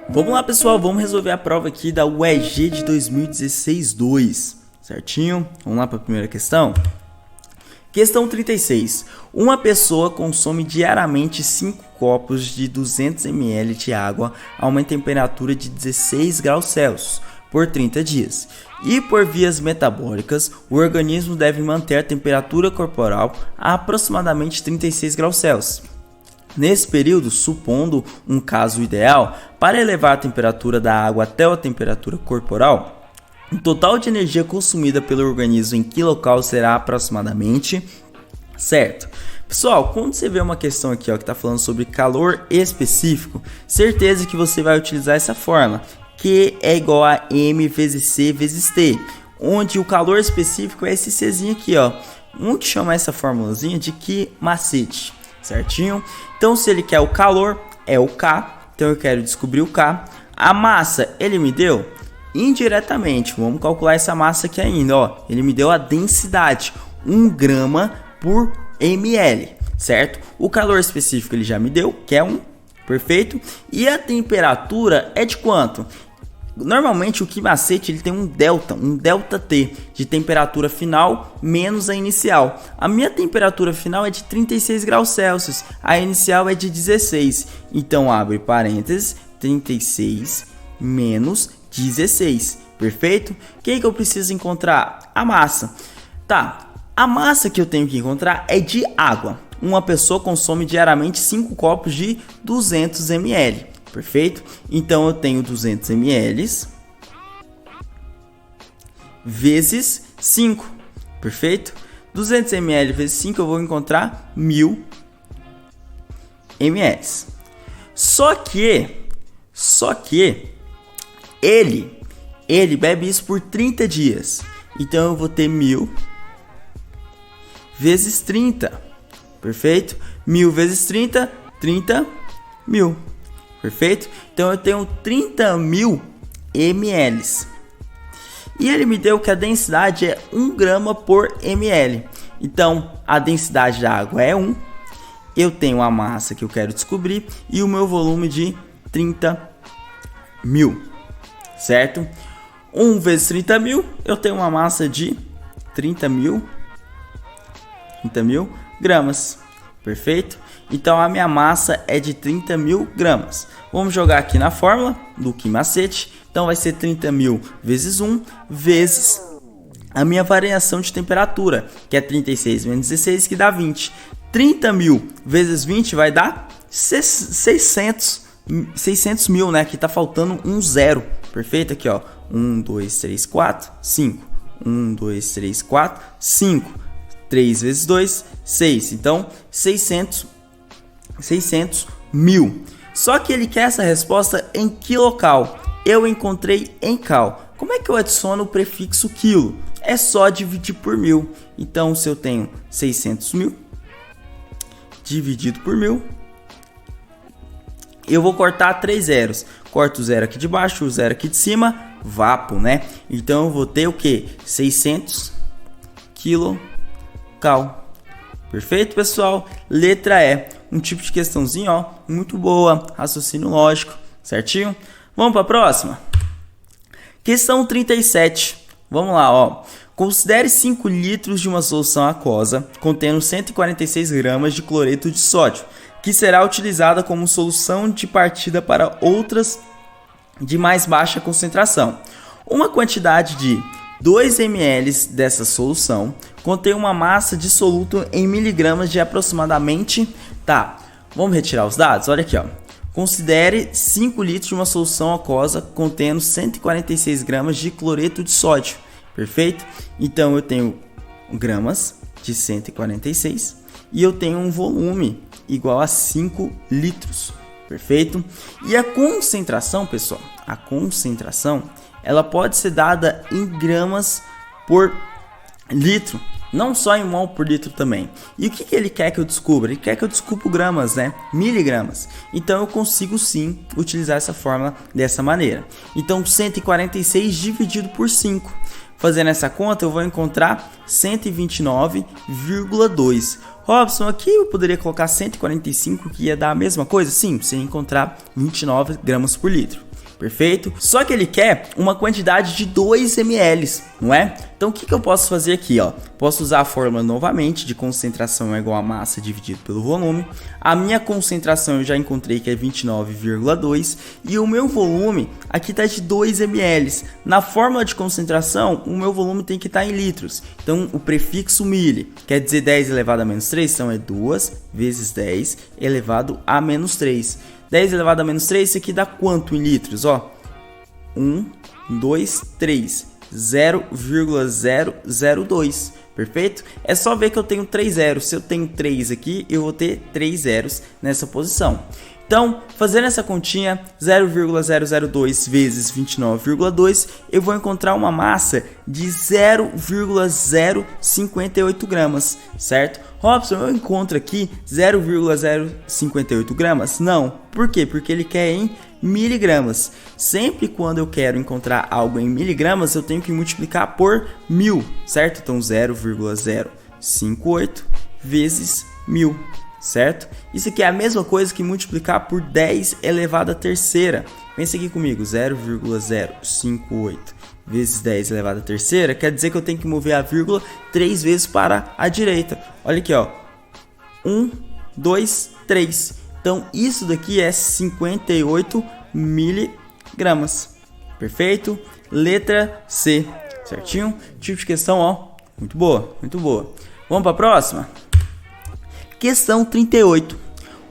Vamos lá, pessoal, vamos resolver a prova aqui da UEG de 2016-2, certinho? Vamos lá para a primeira questão. Questão 36. Uma pessoa consome diariamente 5 copos de 200 ml de água a uma temperatura de 16 graus Celsius por 30 dias. E por vias metabólicas, o organismo deve manter a temperatura corporal a aproximadamente 36 graus Celsius. Nesse período, supondo um caso ideal, para elevar a temperatura da água até a temperatura corporal, o total de energia consumida pelo organismo em quilocal será aproximadamente, certo? Pessoal, quando você vê uma questão aqui, ó, que está falando sobre calor específico, certeza que você vai utilizar essa fórmula, Q é igual a M vezes C vezes T, onde o calor específico é esse Czinho aqui, ó. Vamos chamar essa formulazinha de que macete, certinho? Então, se ele quer o calor, é o K, então eu quero descobrir o K. A massa, ele me deu? Indiretamente, vamos calcular essa massa aqui ainda, ó. Ele me deu a densidade, 1 grama por ml, certo? O calor específico ele já me deu, que é 1, perfeito? E a temperatura é de quanto? Normalmente o quimacete ele tem um delta T de temperatura final menos a inicial. A minha temperatura final é de 36 graus Celsius, a inicial é de 16. Então abre parênteses, 36 menos 16, perfeito? O que eu preciso encontrar? A massa. Tá, a massa que eu tenho que encontrar é de água. Uma pessoa consome diariamente 5 copos de 200 ml, perfeito? Então eu tenho 200 ml vezes 5, perfeito? 200 ml vezes 5 eu vou encontrar 1000 ml. Só que ele bebe isso por 30 dias. Então eu vou ter 1000 vezes 30. Perfeito? 1000 vezes 30, 30 mil. Perfeito? Então eu tenho 30.000 ml. E ele me deu que a densidade é 1 grama por ml. Então a densidade da água é 1. Eu tenho a massa que eu quero descobrir e o meu volume de 30.000. Certo? 1 vezes 30.000, eu tenho uma massa de 30.000 gramas, perfeito? Então a minha massa é de 30.000 gramas. Vamos jogar aqui na fórmula do quimacete. Então vai ser 30.000 vezes 1 vezes a minha variação de temperatura, que é 36 menos 16, que dá 20. 30.000 vezes 20 vai dar 600 mil, né? Aqui tá faltando um zero, perfeito? Aqui, ó, 1, 2, 3, 4, 5. 1, 2, 3, 4, 5. 3 vezes 2, 6. Então, 600 mil. Só que ele quer essa resposta em quilocal. Eu encontrei em cal. Como é que eu adiciono o prefixo quilo? É só dividir por 1000. Então, se eu tenho 600 mil dividido por 1000, eu vou cortar 3 zeros. Corto o zero aqui de baixo, o zero aqui de cima, vapo, né? Então, eu vou ter o que? 600 quilocal. Perfeito, pessoal? Letra E. Um tipo de questãozinha, ó, muito boa. Raciocínio lógico, certinho? Vamos para a próxima? Questão 37. Vamos lá, ó. Considere 5 litros de uma solução aquosa contendo 146 gramas de cloreto de sódio, que será utilizada como solução de partida para outras de mais baixa concentração. Uma quantidade de 2 ml dessa solução contém uma massa de soluto em miligramas de aproximadamente... Tá, vamos retirar os dados? Olha aqui, ó. Considere 5 litros de uma solução aquosa contendo 146 gramas de cloreto de sódio. Perfeito? Então eu tenho gramas de 146 e eu tenho um volume igual a 5 litros. Perfeito? E a concentração, pessoal, a concentração, ela pode ser dada em gramas por litro, não só em mol por litro também. E o que ele quer que eu descubra? Ele quer que eu descubra gramas, né? Miligramas. Então eu consigo sim utilizar essa fórmula dessa maneira. Então 146 dividido por 5 fazendo essa conta, eu vou encontrar 129,2. Robson, aqui eu poderia colocar 145, que ia dar a mesma coisa? Sim, você ia encontrar 29 gramas por litro. Perfeito? Só que ele quer uma quantidade de 2 ml, não é? Então o que eu posso fazer aqui, ó? Posso usar a fórmula novamente de concentração é igual a massa dividido pelo volume. A minha concentração eu já encontrei que é 29,2 e o meu volume aqui está de 2 ml. Na fórmula de concentração, o meu volume tem que estar em litros. Então o prefixo mili quer dizer 10 elevado a menos 3, então é 2 vezes 10 elevado a menos 3. 10 elevado a menos 3, isso aqui dá quanto em litros? Ó, 1, 2, 3, 0,002, perfeito? É só ver que eu tenho 3 zeros, se eu tenho 3 aqui, eu vou ter 3 zeros nessa posição. Então, fazendo essa continha, 0,002 vezes 29,2, eu vou encontrar uma massa de 0,058 gramas, certo? Robson, eu encontro aqui 0,058 gramas? Não. Por quê? Porque ele quer em miligramas. Sempre quando eu quero encontrar algo em miligramas, eu tenho que multiplicar por 1000, certo? Então, 0,058 vezes 1000. Certo? Isso aqui é a mesma coisa que multiplicar por 10 elevado à terceira. Pensa aqui comigo, 0,058 vezes 10 elevado à terceira quer dizer que eu tenho que mover a vírgula 3 vezes para a direita. Olha aqui, ó. 1, 2, 3. Então isso daqui é 58 miligramas. Perfeito? Letra C. Certinho? Tipo de questão, ó. Muito boa, muito boa. Vamos para a próxima? Questão 38.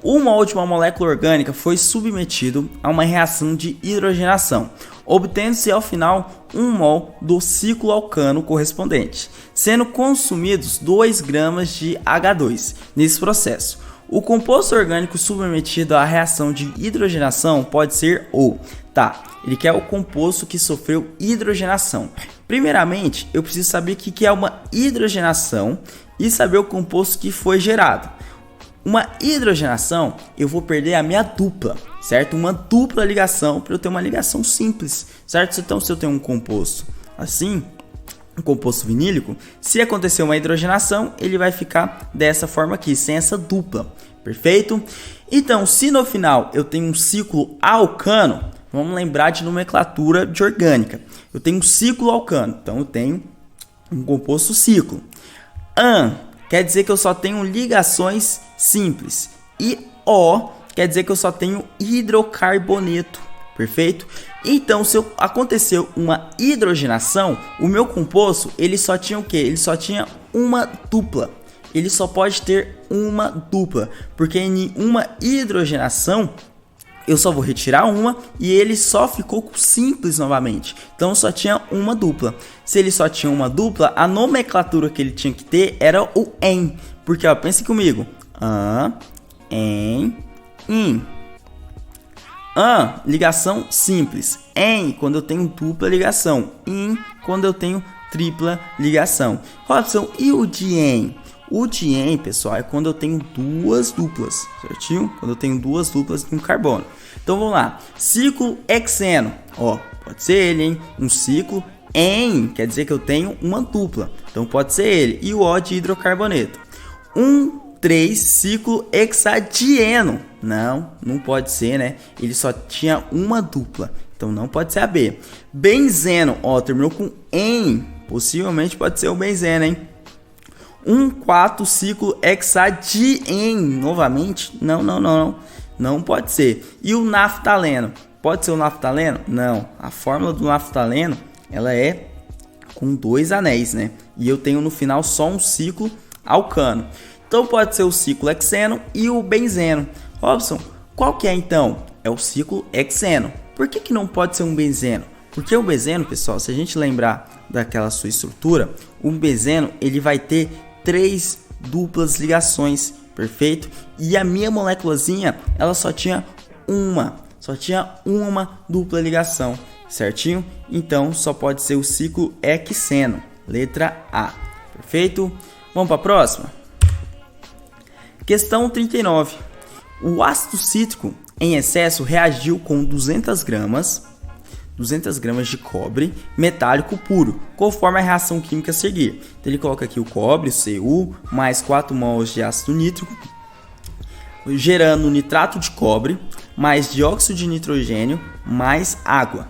O mol de uma molécula orgânica foi submetido a uma reação de hidrogenação, obtendo-se ao final 1 mol do ciclo alcano correspondente, sendo consumidos 2 gramas de H2 nesse processo. O composto orgânico submetido à reação de hidrogenação pode ser o... Tá, ele quer o composto que sofreu hidrogenação. Primeiramente, eu preciso saber o que é uma hidrogenação e saber o composto que foi gerado. Uma hidrogenação, eu vou perder a minha dupla, certo? Uma dupla ligação para eu ter uma ligação simples, certo? Então, se eu tenho um composto assim, um composto vinílico, se acontecer uma hidrogenação, ele vai ficar dessa forma aqui, sem essa dupla, perfeito? Então, se no final eu tenho um ciclo alcano, vamos lembrar de nomenclatura de orgânica. Eu tenho um ciclo alcano, então eu tenho um composto ciclo. Quer dizer que eu só tenho ligações simples. E O quer dizer que eu só tenho hidrocarboneto. Perfeito? Então, se aconteceu uma hidrogenação, o meu composto, ele só tinha o quê? Ele só tinha uma dupla. Ele só pode ter uma dupla. Porque em uma hidrogenação, eu só vou retirar uma e ele só ficou com simples novamente. Então só tinha uma dupla. Se ele só tinha uma dupla, a nomenclatura que ele tinha que ter era o em. Porque, ó, pense comigo. In. Ligação simples. Em, quando eu tenho dupla ligação. In, quando eu tenho tripla ligação. Robson, e o de em? O de em, pessoal, é quando eu tenho duas duplas, certinho? Quando eu tenho duas duplas de um carbono. Então vamos lá. Ciclo hexeno. Ó, pode ser ele, hein? Um ciclo em quer dizer que eu tenho uma dupla. Então pode ser ele. E o O de hidrocarboneto. 3 ciclo hexadieno. Não pode ser, né? Ele só tinha uma dupla. Então não pode ser a B. Benzeno. Ó, terminou com em. Possivelmente pode ser o benzeno, hein? 4 ciclo hexadien. Novamente? Não pode ser. E o naftaleno? Pode ser o naftaleno? Não. A fórmula do naftaleno, ela é com 2 anéis, né? E eu tenho no final só um ciclo alcano. Então pode ser o ciclo hexeno e o benzeno. Robson, qual que é então? É o ciclo hexeno. Por que não pode ser um benzeno? Porque o benzeno, pessoal, se a gente lembrar daquela sua estrutura, o benzeno ele vai ter 3 duplas ligações, perfeito? E a minha moléculazinha, ela só tinha uma dupla ligação, certinho? Então só pode ser o ciclo hexeno, letra A, perfeito? Vamos para a próxima? Questão 39. O ácido cítrico em excesso reagiu com 200 gramas 200 gramas de cobre metálico puro, conforme a reação química a seguir. Então ele coloca aqui o cobre, Cu, mais 4 mols de ácido nítrico, gerando nitrato de cobre, mais dióxido de nitrogênio, mais água.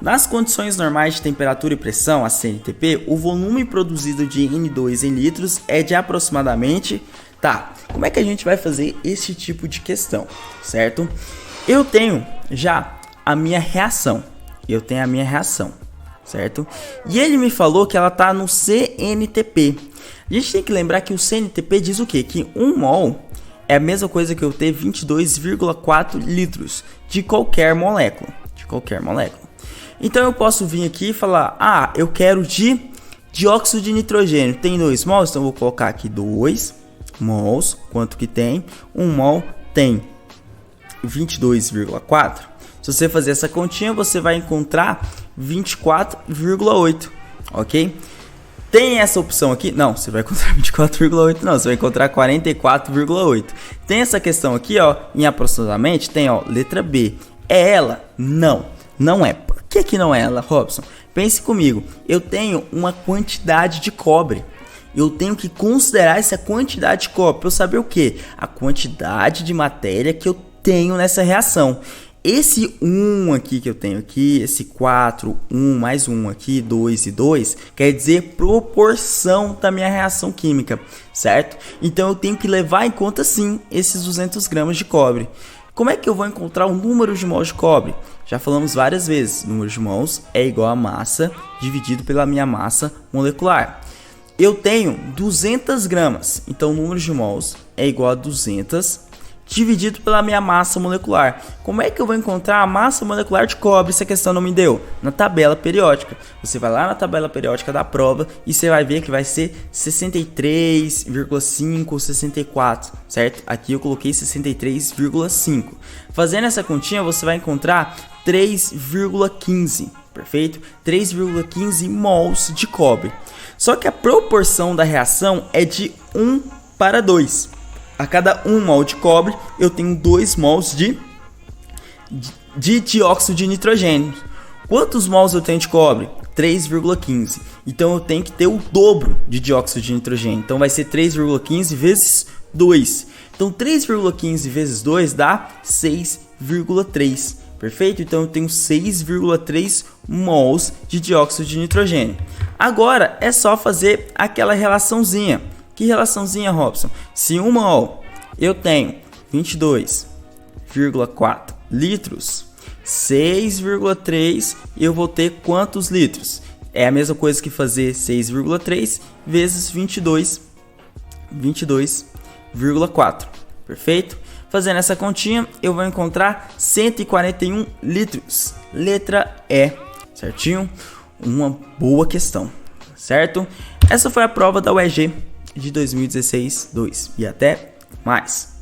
Nas condições normais de temperatura e pressão, a CNTP, o volume produzido de N2 em litros é de aproximadamente... Tá, como é que a gente vai fazer esse tipo de questão, certo? Eu tenho já a minha reação, certo? E ele me falou que ela tá no CNTP. A gente tem que lembrar que o CNTP diz o quê? Que 1 mol é a mesma coisa que eu ter 22,4 litros de qualquer molécula, Então eu posso vir aqui e falar, eu quero de dióxido de nitrogênio, tem 2 mols, então eu vou colocar aqui 2 mols, quanto que tem? 1 mol tem 22,4. Se você fazer essa continha, você vai encontrar 24,8, ok? Tem essa opção aqui? Não, você vai encontrar 24,8 não, você vai encontrar 44,8. Tem essa questão aqui, ó, em aproximadamente, tem, ó, letra B. É ela? Não, não é. Por que não é ela, Robson? Pense comigo, eu tenho uma quantidade de cobre. Eu tenho que considerar essa quantidade de cobre para eu saber o que? A quantidade de matéria que eu tenho nessa reação. Esse 1 aqui que eu tenho aqui, esse 4, 1 mais 1 aqui, 2 e 2, quer dizer proporção da minha reação química, certo? Então eu tenho que levar em conta sim esses 200 gramas de cobre. Como é que eu vou encontrar o número de mols de cobre? Já falamos várias vezes, o número de mols é igual a massa dividido pela minha massa molecular. Eu tenho 200 gramas, então o número de mols é igual a 200 dividido pela minha massa molecular. Como é que eu vou encontrar a massa molecular de cobre se a questão não me deu? Na tabela periódica. Você vai lá na tabela periódica da prova e você vai ver que vai ser 63,5, 64, certo? Aqui eu coloquei 63,5. Fazendo essa continha, você vai encontrar 3,15, perfeito? 3,15 mols de cobre. Só que a proporção da reação é de 1 para 2. A cada 1 mol de cobre, eu tenho 2 mols de dióxido de nitrogênio. Quantos mols eu tenho de cobre? 3,15. Então eu tenho que ter o dobro de dióxido de nitrogênio. Então vai ser 3,15 vezes 2. Então 3,15 vezes 2 dá 6,3. Perfeito? Então eu tenho 6,3 mols de dióxido de nitrogênio. Agora é só fazer aquela relaçãozinha. Que relaçãozinha, Robson? Se 1 mol eu tenho 22,4 litros, 6,3 eu vou ter quantos litros? É a mesma coisa que fazer 6,3 vezes 22,4. Perfeito? Fazendo essa continha, eu vou encontrar 141 litros. Letra E, certinho? Uma boa questão, certo? Essa foi a prova da UEG de 2016-2 e até mais.